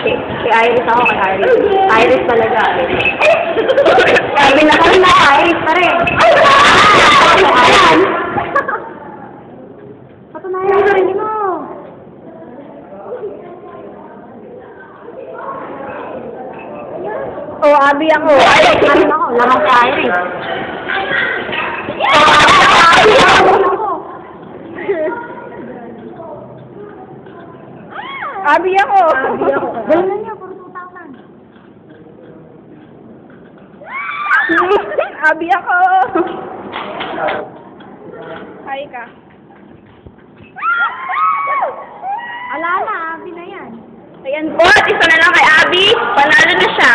Kay Iris ako, kay Iris. Iris talaga. Sabi na kami na, Iris pa rin. Ayan. Patunayan mo rin mo. Oh, Abi ako. Iris na rin ako. Lamang kay Iris. Abi ako. Abi ako. Dahil na niya, puro 2,000. Abi ako. Hi ka. Ala na, Abi na yan. Ayan po, isa na lang kay Abi. Panalo na siya.